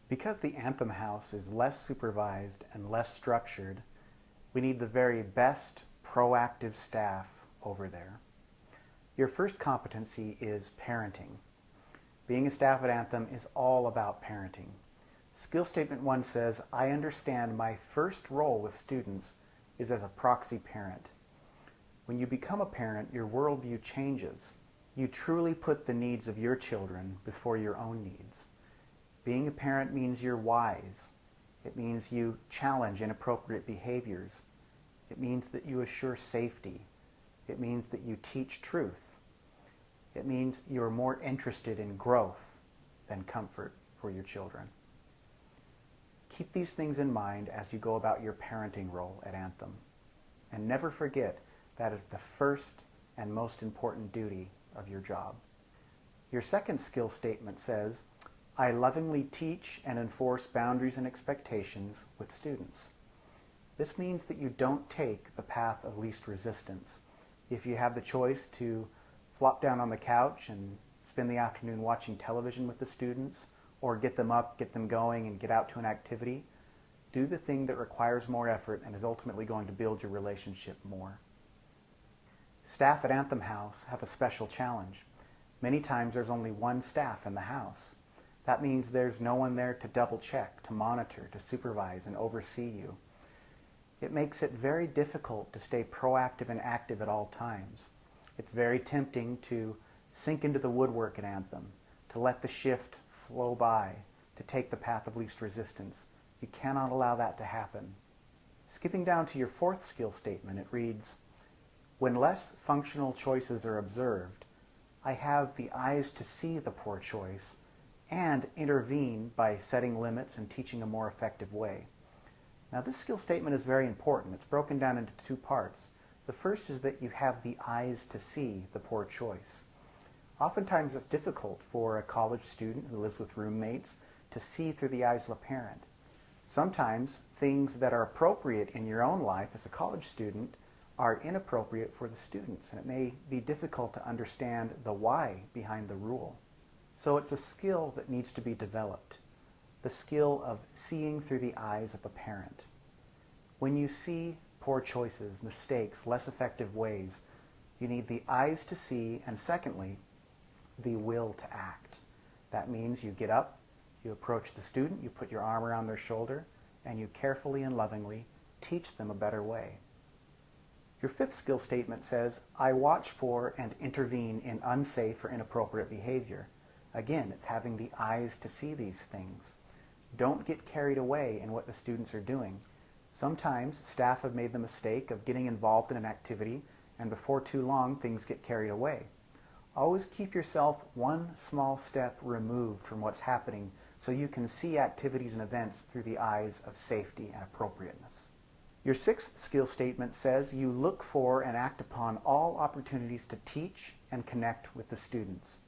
Because the Anthem House is less supervised and less structured, we need the very best proactive staff over there. Your first competency is parenting. Being a staff at Anthem is all about parenting. Skill Statement 1 says, I understand my first role with students is as a proxy parent. When you become a parent, your worldview changes. You truly put the needs of your children before your own needs. Being a parent means you're wise. It means you challenge inappropriate behaviors. It means that you assure safety. It means that you teach truth. It means you're more interested in growth than comfort for your children. Keep these things in mind as you go about your parenting role at Anthem. And never forget that is the first and most important duty of your job. Your second skill statement says, I lovingly teach and enforce boundaries and expectations with students. This means that you don't take the path of least resistance. If you have the choice to flop down on the couch and spend the afternoon watching television with the students, or get them up, get them going, and get out to an activity, do the thing that requires more effort and is ultimately going to build your relationship more. Staff at Anthem House have a special challenge. Many times there's only one staff in the house. That means there's no one there to double check, to monitor, to supervise, and oversee you. It makes it very difficult to stay proactive and active at all times. It's very tempting to sink into the woodwork at Anthem, to let the shift flow by, to take the path of least resistance. You cannot allow that to happen. Skipping down to your fourth skill statement, it reads, when less functional choices are observed, I have the eyes to see the poor choice and intervene by setting limits and teaching a more effective way. Now this skill statement is very important. It's broken down into two parts. The first is that you have the eyes to see the poor choice. Oftentimes it's difficult for a college student who lives with roommates to see through the eyes of a parent. Sometimes things that are appropriate in your own life as a college student are inappropriate for the students, and it may be difficult to understand the why behind the rule. So it's a skill that needs to be developed, the skill of seeing through the eyes of a parent. When you see poor choices, mistakes, less effective ways, you need the eyes to see, and secondly, the will to act. That means you get up, you approach the student, you put your arm around their shoulder, and you carefully and lovingly teach them a better way. Your fifth skill statement says, I watch for and intervene in unsafe or inappropriate behavior. Again, it's having the eyes to see these things. Don't get carried away in what the students are doing. Sometimes staff have made the mistake of getting involved in an activity, and before too long things get carried away. Always keep yourself one small step removed from what's happening so you can see activities and events through the eyes of safety and appropriateness. Your sixth skill statement says you look for and act upon all opportunities to teach and connect with the students.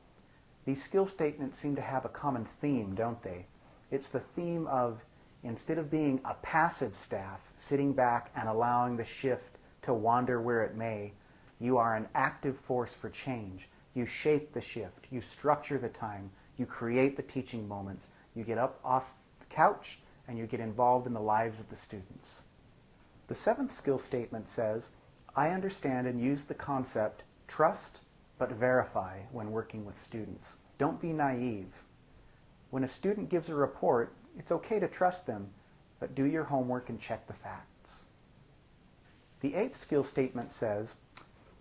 These skill statements seem to have a common theme, don't they? It's the theme of, instead of being a passive staff, sitting back and allowing the shift to wander where it may, you are an active force for change. You shape the shift, you structure the time, you create the teaching moments, you get up off the couch, and you get involved in the lives of the students. The seventh skill statement says, I understand and use the concept trust but verify when working with students. Don't be naive. When a student gives a report, it's okay to trust them, but do your homework and check the facts. The eighth skill statement says,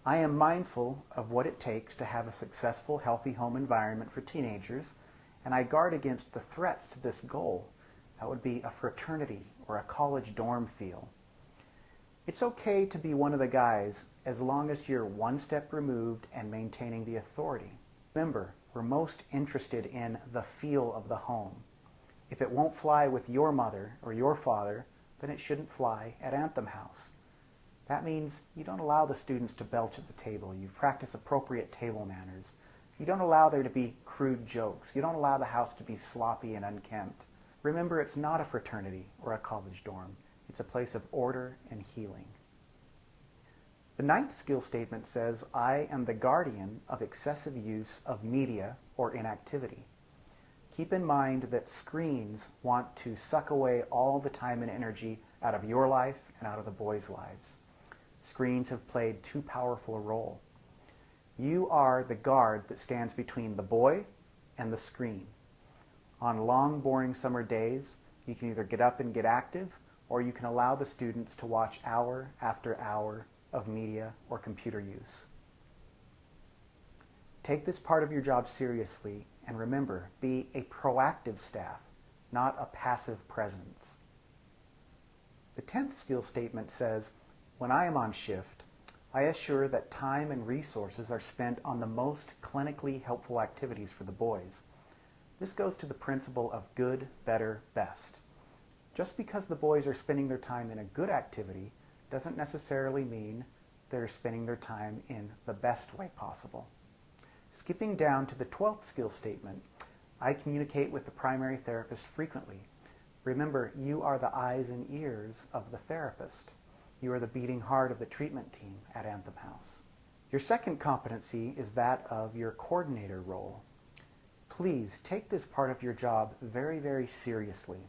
I am mindful of what it takes to have a successful, healthy home environment for teenagers, and I guard against the threats to this goal. That would be a fraternity or a college dorm feel. It's okay to be one of the guys as long as you're one step removed and maintaining the authority. Remember, we're most interested in the feel of the home. If it won't fly with your mother or your father, then it shouldn't fly at Anthem House. That means you don't allow the students to belch at the table. You practice appropriate table manners. You don't allow there to be crude jokes. You don't allow the house to be sloppy and unkempt. Remember, it's not a fraternity or a college dorm. It's a place of order and healing. The ninth skill statement says, I am the guardian of excessive use of media or inactivity. Keep in mind that screens want to suck away all the time and energy out of your life and out of the boys' lives. Screens have played too powerful a role. You are the guard that stands between the boy and the screen. On long, boring summer days, you can either get up and get active, or you can allow the students to watch hour after hour of media or computer use. Take this part of your job seriously, and remember, be a proactive staff, not a passive presence. The 10th skill statement says, when I am on shift, I assure that time and resources are spent on the most clinically helpful activities for the boys. This goes to the principle of good, better, best. Just because the boys are spending their time in a good activity doesn't necessarily mean they're spending their time in the best way possible. Skipping down to the 12th skill statement, I communicate with the primary therapist frequently. Remember, you are the eyes and ears of the therapist. You are the beating heart of the treatment team at Anthem House. Your second competency is that of your coordinator role. Please take this part of your job very, very seriously.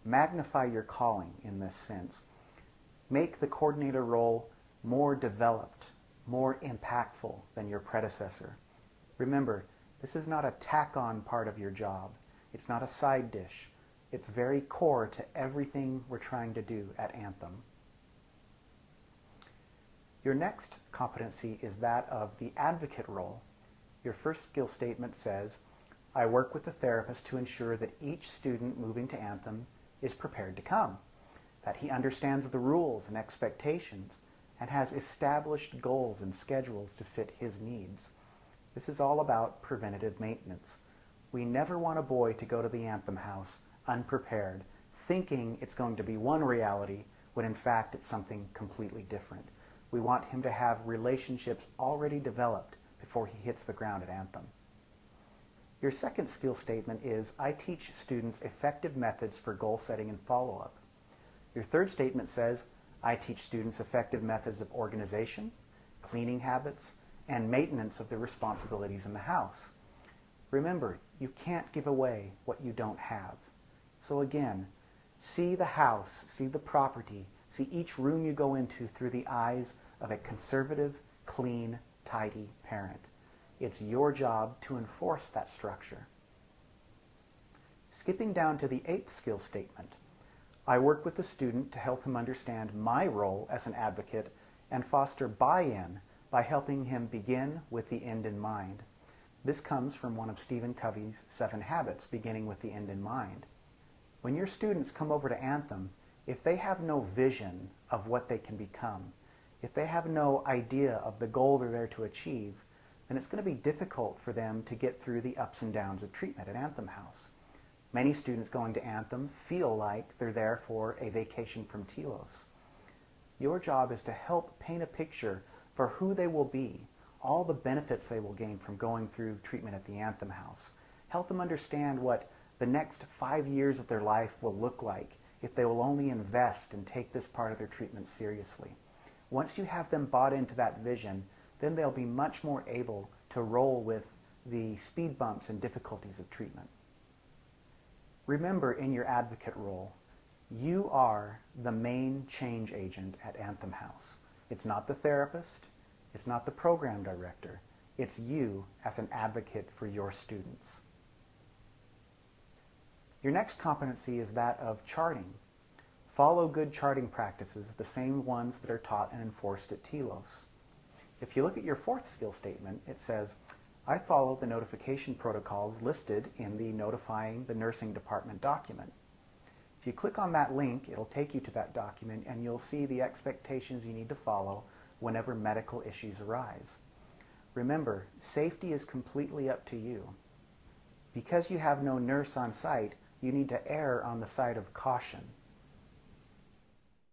Magnify your calling in this sense. Make the coordinator role more developed, more impactful than your predecessor. Remember, this is not a tack-on part of your job. It's not a side dish. It's very core to everything we're trying to do at Anthem. Your next competency is that of the advocate role. Your first skill statement says, I work with the therapist to ensure that each student moving to Anthem is prepared to come, that he understands the rules and expectations, and has established goals and schedules to fit his needs. This is all about preventative maintenance. We never want a boy to go to the Anthem House unprepared, thinking it's going to be one reality when in fact it's something completely different. We want him to have relationships already developed before he hits the ground at Anthem. Your second skill statement is, I teach students effective methods for goal setting and follow-up. Your third statement says, I teach students effective methods of organization, cleaning habits, and maintenance of their responsibilities in the house. Remember, you can't give away what you don't have. So again, see the house, see the property, see each room you go into through the eyes of a conservative, clean, tidy parent. It's your job to enforce that structure. Skipping down to the 8th skill statement, I work with the student to help him understand my role as an advocate and foster buy-in by helping him begin with the end in mind. This comes from one of Stephen Covey's 7 habits, beginning with the end in mind. When your students come over to Anthem, if they have no vision of what they can become, if they have no idea of the goal they're there to achieve, then it's going to be difficult for them to get through the ups and downs of treatment at Anthem House. Many students going to Anthem feel like they're there for a vacation from Telos. Your job is to help paint a picture for who they will be, all the benefits they will gain from going through treatment at the Anthem House. Help them understand what the next 5 years of their life will look like if they will only invest and take this part of their treatment seriously. Once you have them bought into that vision, then they'll be much more able to roll with the speed bumps and difficulties of treatment. Remember, in your advocate role, you are the main change agent at Anthem House. It's not the therapist, it's not the program director, it's you as an advocate for your students. Your next competency is that of charting. Follow good charting practices, the same ones that are taught and enforced at Telos. If you look at your 4th skill statement, it says, I follow the notification protocols listed in the Notifying the Nursing Department document. If you click on that link, it'll take you to that document and you'll see the expectations you need to follow whenever medical issues arise. Remember, safety is completely up to you. Because you have no nurse on site, you need to err on the side of caution.